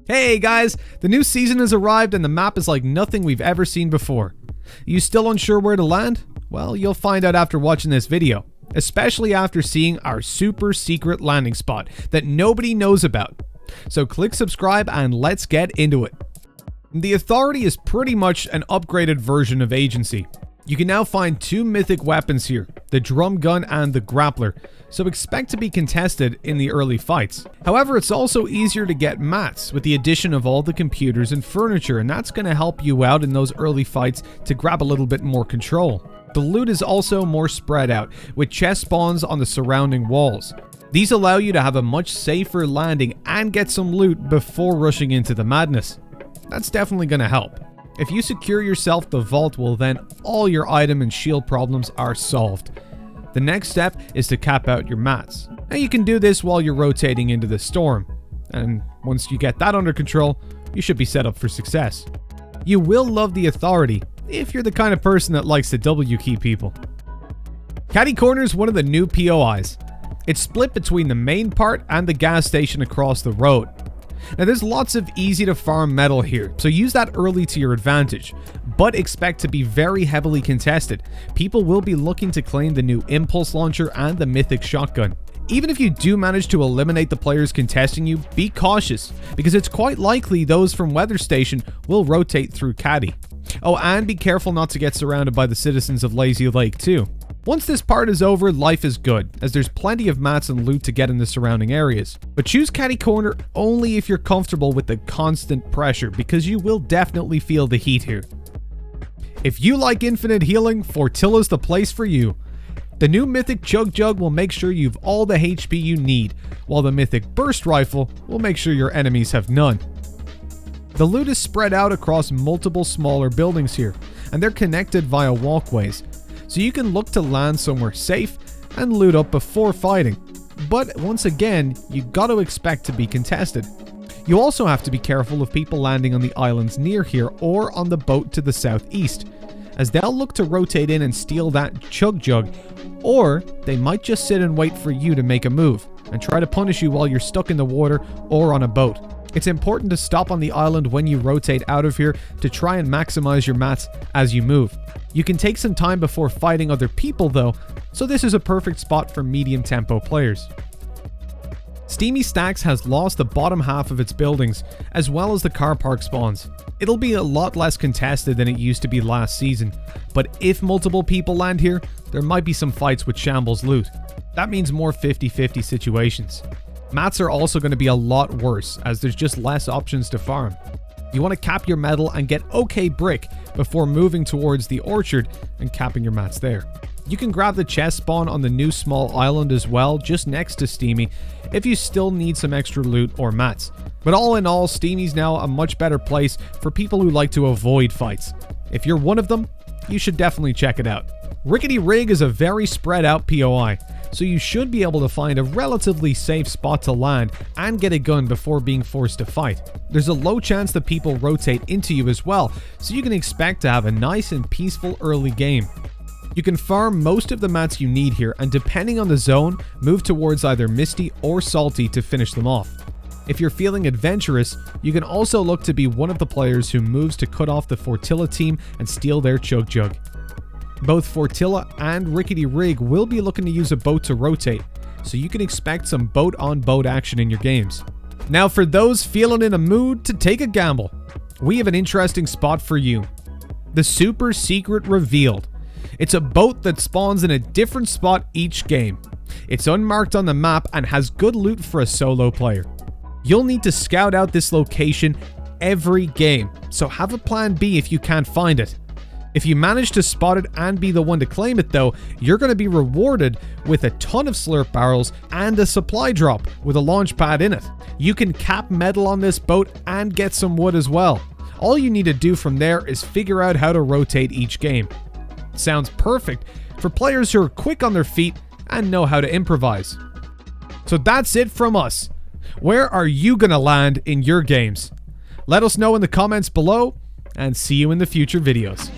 Hey guys, the new season has arrived and the map is like nothing we've ever seen before. You still unsure where to land? Well, you'll find out after watching this video, especially after seeing our super secret landing spot that nobody knows about. So click subscribe and let's get into it. The Authority is pretty much an upgraded version of Agency. You can now find two mythic weapons here, the drum gun and the grappler, so expect to be contested in the early fights. However, it's also easier to get mats with the addition of all the computers and furniture, and that's going to help you out in those early fights to grab a little bit more control. The loot is also more spread out, with chest spawns on the surrounding walls. These allow you to have a much safer landing and get some loot before rushing into the madness. That's definitely going to help. If you secure yourself the vault, well then all your item and shield problems are solved. The next step is to cap out your mats. Now you can do this while you're rotating into the storm, and once you get that under control, you should be set up for success. You will love the Authority if you're the kind of person that likes to W key people. Catty Corner is one of the new POIs. It's split between the main part and the gas station across the road. Now there's lots of easy to farm metal here, so use that early to your advantage, but expect to be very heavily contested. People will be looking to claim the new impulse launcher and the mythic shotgun. Even if you do manage to eliminate the players contesting you, be cautious, because it's quite likely those from Weather Station will rotate through Catty. Oh, and be careful not to get surrounded by the citizens of Lazy Lake too. Once this part is over, life is good, as there's plenty of mats and loot to get in the surrounding areas. But choose Catty Corner only if you're comfortable with the constant pressure, because you will definitely feel the heat here. If you like infinite healing, Fortilla's the place for you. The new mythic Chug Jug will make sure you've all the HP you need, while the mythic Burst Rifle will make sure your enemies have none. The loot is spread out across multiple smaller buildings here, and they're connected via walkways. So you can look to land somewhere safe and loot up before fighting. But once again, you gotta expect to be contested. You also have to be careful of people landing on the islands near here or on the boat to the southeast, as they'll look to rotate in and steal that Chug Jug, or they might just sit and wait for you to make a move and try to punish you while you're stuck in the water or on a boat. It's important to stop on the island when you rotate out of here to try and maximize your mats as you move. You can take some time before fighting other people though, so this is a perfect spot for medium tempo players. Steamy Stacks has lost the bottom half of its buildings, as well as the car park spawns. It'll be a lot less contested than it used to be last season, but if multiple people land here, there might be some fights with shambles loot. That means more 50-50 situations. Mats are also going to be a lot worse, as there's just less options to farm. You want to cap your metal and get okay brick before moving towards the orchard and capping your mats there. You can grab the chest spawn on the new small island as well, just next to Steamy, if you still need some extra loot or mats. But all in all, Steamy's now a much better place for people who like to avoid fights. If you're one of them, you should definitely check it out. Rickety Rig is a very spread out POI, so you should be able to find a relatively safe spot to land and get a gun before being forced to fight. There's a low chance that people rotate into you as well, so you can expect to have a nice and peaceful early game. You can farm most of the mats you need here, and depending on the zone, move towards either Misty or Salty to finish them off. If you're feeling adventurous, you can also look to be one of the players who moves to cut off the Fortilla team and steal their Chug Jug. Both Fortilla and Rickety Rig will be looking to use a boat to rotate, so you can expect some boat-on-boat action in your games. Now for those feeling in a mood to take a gamble, we have an interesting spot for you. The Super Secret Revealed. It's a boat that spawns in a different spot each game. It's unmarked on the map and has good loot for a solo player. You'll need to scout out this location every game, so have a plan B if you can't find it. If you manage to spot it and be the one to claim it though, you're going to be rewarded with a ton of slurp barrels and a supply drop with a launch pad in it. You can cap metal on this boat and get some wood as well. All you need to do from there is figure out how to rotate each game. Sounds perfect for players who are quick on their feet and know how to improvise. So that's it from us. Where are you going to land in your games? Let us know in the comments below, and see you in the future videos.